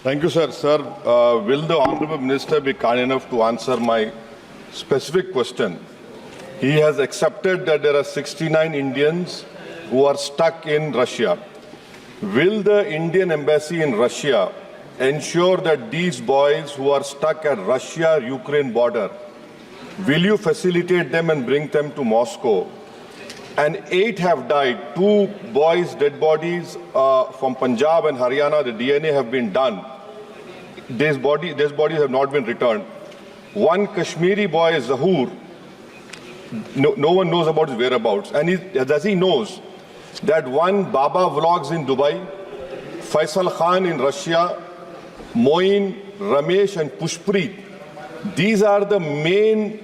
Thank you, sir. Sir, will the Honorable Minister be kind enough to answer my specific question? He has accepted that there are 69 Indians who are stuck in Russia. Will the Indian Embassy in Russia ensure that these boys who are stuck at Russia-Ukraine border, will you facilitate them and bring them to Moscow? And 8 have died. 2 boys' dead bodies from Punjab and Haryana, the DNA have been done. These bodies have not been returned. 1 Kashmiri boy, Zahur, no one knows about his whereabouts. And he knows that 1 Baba Vlogs in Dubai, Faisal Khan in Russia, Moin, Ramesh and Pushpreet. These are the main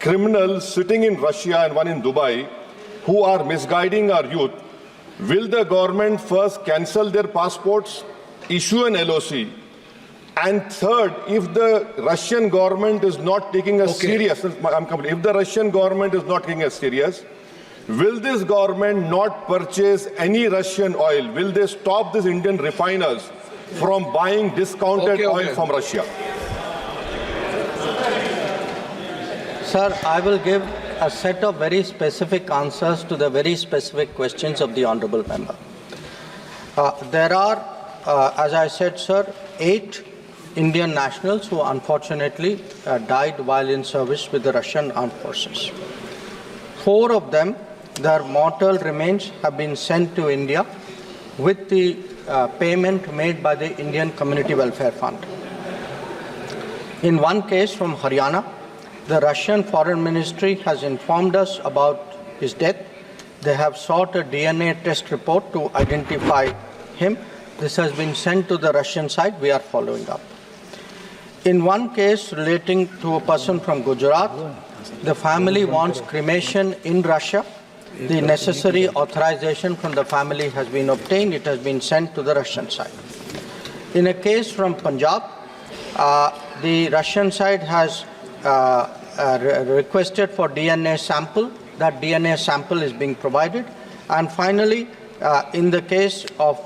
criminals sitting in Russia and 1 in Dubai who are misguiding our youth. Will the government first cancel their passports, issue an LOC? And third, if the Russian government is not taking us serious, if the Russian government is not taking us serious, will this government not purchase any Russian oil? Will they stop these Indian refiners from buying discounted oil from Russia? Sir, I will give a set of very specific answers to the very specific questions of the Honourable Member. There are, as I said, sir, 8 Indian nationals who unfortunately died while in service with the Russian armed forces. 4 of them, their mortal remains have been sent to India with the payment made by the Indian Community Welfare Fund. In 1 case from Haryana, the Russian Foreign Ministry has informed us about his death. They have sought a DNA test report to identify him. This has been sent to the Russian side. We are following up. In 1 case relating to a person from Gujarat, the family wants cremation in Russia. The necessary authorization from the family has been obtained. It has been sent to the Russian side. In a case from Punjab, the Russian side has requested for DNA sample. That DNA sample is being provided. And finally, in the case of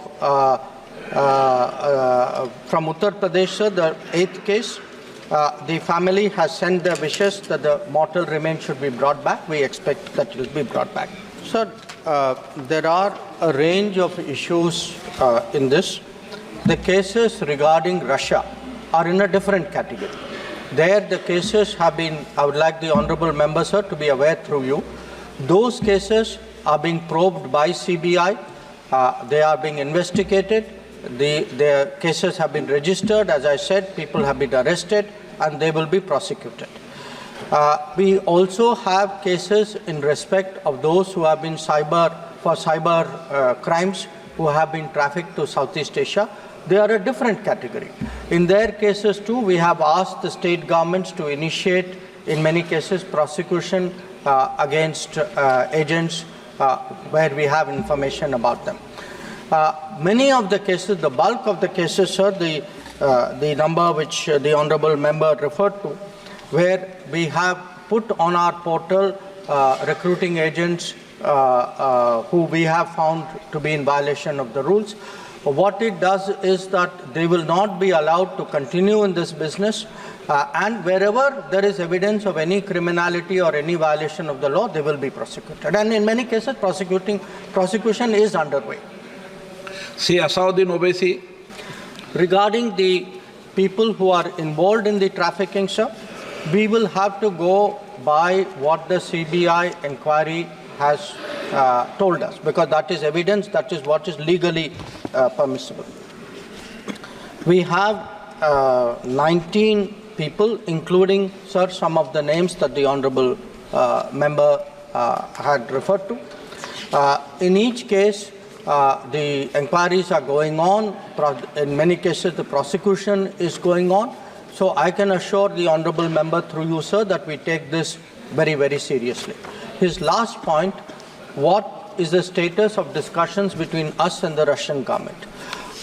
from Uttar Pradesh, the 8th case, the family has sent their wishes that the mortal remains should be brought back. We expect that it will be brought back. Sir, there are a range of issues in this. The cases regarding Russia are in a different category. There the cases have been, I would like the Honourable Member, sir, to be aware through you. Those cases are being probed by CBI. They are being investigated. The cases have been registered. As I said, people have been arrested and they will be prosecuted. We also have cases in respect of those who have been cyber crimes, who have been trafficked to Southeast Asia. They are a different category. In their cases too, we have asked the state governments to initiate, in many cases, prosecution against agents where we have information about them. Many of the cases, the bulk of the cases, sir, the number which the Honourable Member referred to, where we have put on our portal recruiting agents who we have found to be in violation of the rules. What it does is that they will not be allowed to continue in this business, and wherever there is evidence of any criminality or any violation of the law, they will be prosecuted. And in many cases, prosecution is underway. See, Asauddin Owaisi. Regarding the people who are involved in the trafficking, sir, we will have to go by what the CBI inquiry has told us, because that is evidence, that is what is legally permissible. We have 19 people, including, sir, some of the names that the Honourable Member had referred to. In each case, the inquiries are going on. In many cases, the prosecution is going on. So I can assure the Honourable Member through you, sir, that we take this very, very seriously. His last point, what is the status of discussions between us and the Russian government?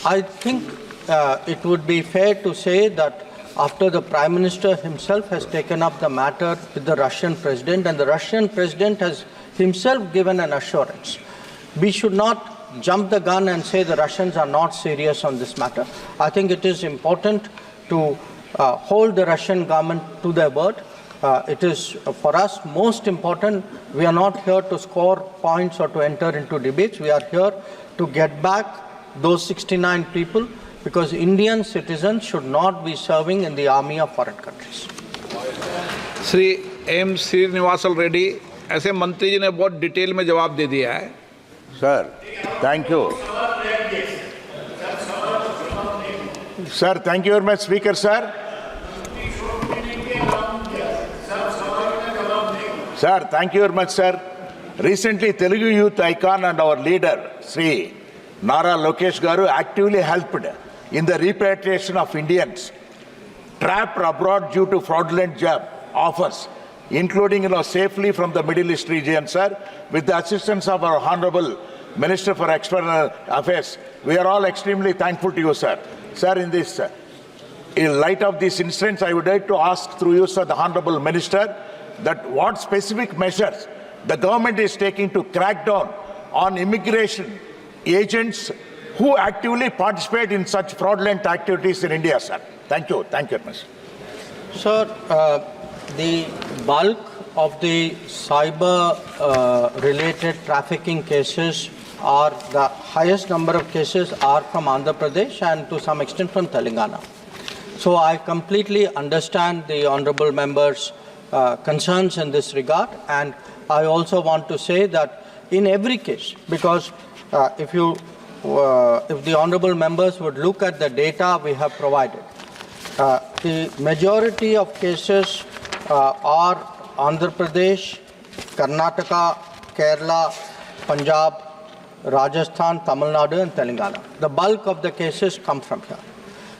I think it would be fair to say that after the Prime Minister himself has taken up the matter with the Russian President, and the Russian President has himself given an assurance, we should not jump the gun and say the Russians are not serious on this matter. I think it is important to hold the Russian government to their word. It is for us most important. We are not here to score points or to enter into debates. We are here to get back those 69 people, because Indian citizens should not be serving in the army of foreign countries. Shri M Srinivasulu Reddy, ऐसे मंत्री जी ने बहुत detail में जवाब दे दिया है। Sir, thank you. Sir, thank you very much, Speaker, sir. Sir, thank you very much, sir. Recently, Telugu youth icon and our leader, Sri Nara Lokesh Garu, actively helped in the repatriation of Indians trapped abroad due to fraudulent job offers, including safely from the Middle East region, sir, with the assistance of our Honorable Minister for External Affairs. We are all extremely thankful to you, sir. Sir, in light of these incidents, I would like to ask through you, sir, the Honorable Minister, that what specific measures the government is taking to crack down on immigration agents who actively participate in such fraudulent activities in India, sir. Thank you. Thank you, Mr. Sir, the bulk of the cyber-related trafficking cases are, the highest number of cases are from Andhra Pradesh and to some extent from Telangana. So I completely understand the honorable member's concerns in this regard, and I also want to say that in every case, because if the honorable members would look at the data we have provided, the majority of cases are Andhra Pradesh, Karnataka, Kerala, Punjab, Rajasthan, Tamil Nadu and Telangana. The bulk of the cases come from here.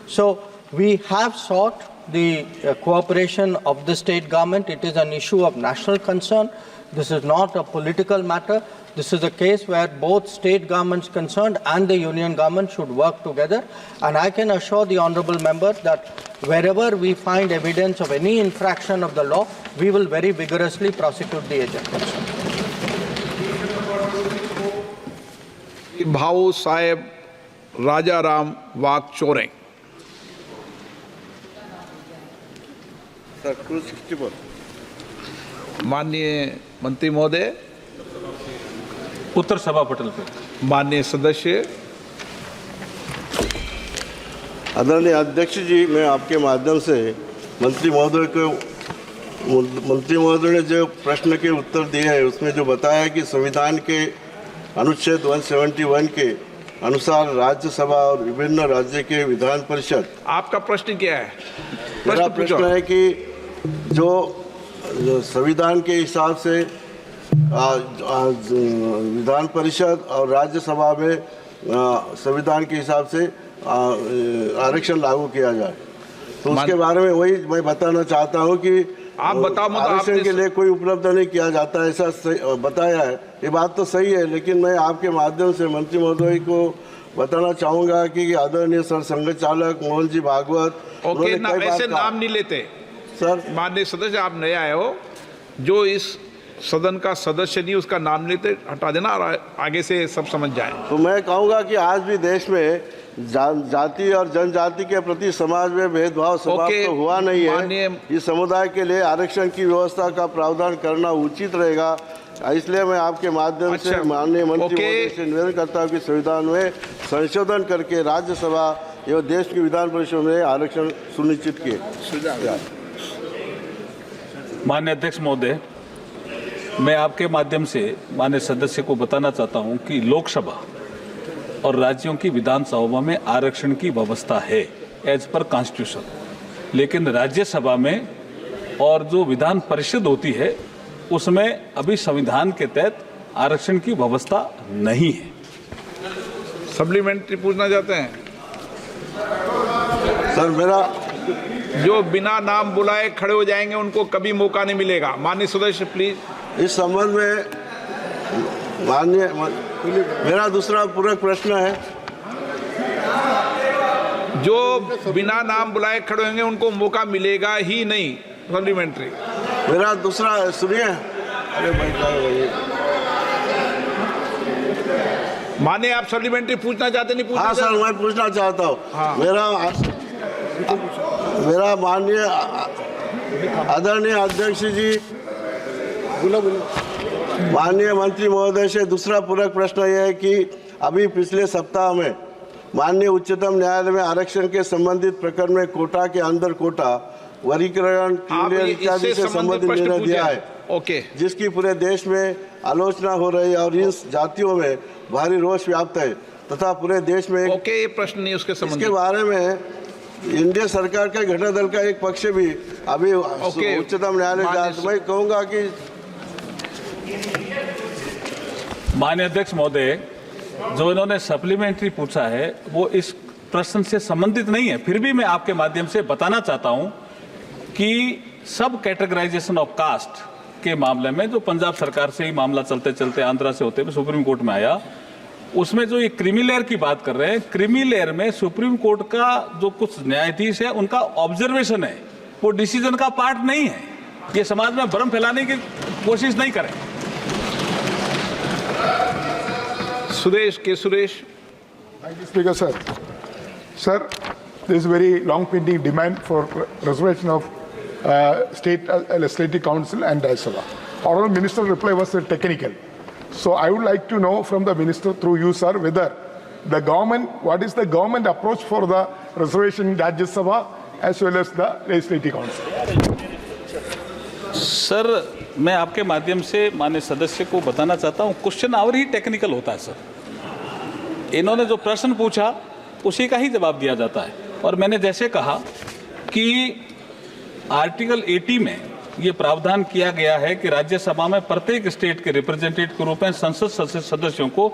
So we have sought the cooperation of the state government. It is an issue of national concern. This is not a political matter. This is a case where both state governments concerned and the union government should work together. And I can assure the honorable member that wherever we find evidence of any infraction of the law, we will very vigorously prosecute the agent concerned. भाऊ साहेब राजा राम वाघ चोरे। माननीय मंत्री महोदय, उत्तर सभा पटल पे माननीय सदस्य, आदरणीय अध्यक्ष जी, मैं आपके माध्यम से मंत्री महोदय ने जो प्रश्न के उत्तर दिए हैं उसमें जो बताया कि संविधान के अनुच्छेद 171 के अनुसार राज्यसभा और विभिन्न राज्य के विधान परिषद। आपका प्रश्न क्या है? मेरा प्रश्न है कि जो संविधान के हिसाब से विधान परिषद और राज्यसभा में संविधान के हिसाब से आरक्षण लागू किया जाए, तो उसके बारे में वही मैं बताना चाहता हूं कि आप बताओ, आरक्षण के लिए कोई उपलब्ध नहीं किया जाता, ऐसा बताया है। ये बात तो सही है, लेकिन मैं आपके माध्यम से मंत्री महोदय को बताना चाहूंगा कि आदरणीय सर संघचालक मोहन जी भागवत, ओके, ऐसे नाम नहीं लेते सर। माननीय सदस्य, आप नए आए हो, जो इस सदन का सदस्य नहीं उसका नाम लेते हटा देना और आगे से सब समझ जाए। तो मैं कहूँगा कि आज भी देश में जाति और जनजाति के प्रति समाज में भेदभाव समाप्त तो हुआ नहीं है। इस समुदाय के लिए आरक्षण की व्यवस्था का प्रावधान करना उचित रहेगा। इसलिए मैं आपके माध्यम से माननीय मंत्री महोदय से निवेदन करता हूँ कि संविधान में संशोधन करके राज्यसभा एवं देश की विधान परिषद में आरक्षण सुनिश्चित किए। माननीय अध्यक्ष महोदय, मैं आपके माध्यम से माननीय सदस्य को बताना चाहता हूं कि लोकसभा और राज्यों की विधानसभा में आरक्षण की व्यवस्था है एज पर कॉन्स्टिट्यूशन, लेकिन राज्यसभा में और जो विधान परिषद होती है उसमें अभी संविधान के तहत आरक्षण की व्यवस्था नहीं है। सप्लीमेंट्री पूछना चाहते हैं सर? मेरा जो बिना नाम बुलाए खड़े हो जाएंगे उनको कभी मौका नहीं मिलेगा। माननीय सदस्य प्लीज। इस संबंध में माननीय मेरा दूसरा पूरक प्रश्न है, जो बिना नाम बुलाए खड़े होंगे उनको मौका मिलेगा ही नहीं। सप्लीमेंट्री मेरा दूसरा सुनिए। अरे भाई माने आप सप्लीमेंट्री पूछना चाहते नहीं पूछना हाँ सर, चाहते? मैं पूछना चाहता हूँ। हाँ। मेरा माननीय आदरणीय अध्यक्ष जी, माननीय मंत्री महोदय से दूसरा पूरक प्रश्न यह है कि अभी पिछले सप्ताह में माननीय उच्चतम न्यायालय में आरक्षण के संबंधित प्रकरण में कोटा के अंदर कोटा वर्गीकरण क्यूलियर इत्यादि से संबंधित निर्णय दिया है, ओके, जिसकी पूरे देश में आलोचना हो रही है और इन जातियों में भारी रोष व्याप्त है तथा पूरे देश में ओके, ये प्रश्न नहीं उसके इसके संबंधित। बारे में इंडिया सरकार का घटना दल का एक पक्ष भी अभी ओके, उच्चतम न्यायालय मैं कहूँगा कि माननीय अध्यक्ष महोदय, जो इन्होंने सप्लीमेंट्री पूछा है वो इस प्रश्न से संबंधित नहीं है। फिर भी मैं आपके माध्यम से बताना चाहता हूं कि सब कैटेगराइजेशन ऑफ कास्ट के मामले में जो पंजाब सरकार से ही मामला चलते चलते आंध्रा से होते हुए सुप्रीम कोर्ट में आया, उसमें जो ये क्रीमी लेयर की बात कर रहे हैं, क्रीमी लेयर में सुप्रीम कोर्ट का जो कुछ न्यायाधीश है उनका ऑब्जर्वेशन है, वो डिसीजन का पार्ट नहीं है। ये समाज में भ्रम फैलाने की कोशिश नहीं करें। सुरेश के Suresh. Thank you, Speaker, sir. Sir, there is a very long pending demand for reservation of state legislative council and Rajya Sabha. Honorable Minister reply was technical. So I would like to know from the Minister through you, sir, whether the government, what is the government approach for the reservation in Rajya Sabha as well as the legislative council? Sir, मैं आपके माध्यम से माननीय सदस्य को बताना चाहता हूं, क्वेश्चन आवर ही टेक्निकल होता है सर। इन्होंने जो प्रश्न पूछा उसी का ही जवाब दिया जाता है। और मैंने जैसे कहा कि आर्टिकल 80 में ये प्रावधान किया गया है कि राज्यसभा में प्रत्येक स्टेट के रिप्रेजेंटेटिव के रूप में संसद सदस्यों को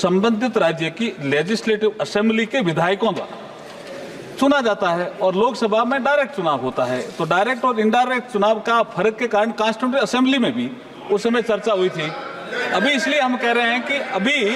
संबंधित राज्य की लेजिस्लेटिव असेंबली के विधायकों द्वारा चुना जाता है और लोकसभा में डायरेक्ट चुनाव होता है। तो डायरेक्ट और इनडायरेक्ट चुनाव का फर्क के कारण कॉन्स्टिट्यूएंट असेंबली में भी उस समय चर्चा हुई थी। अभी इसलिए हम कह रहे हैं कि अभी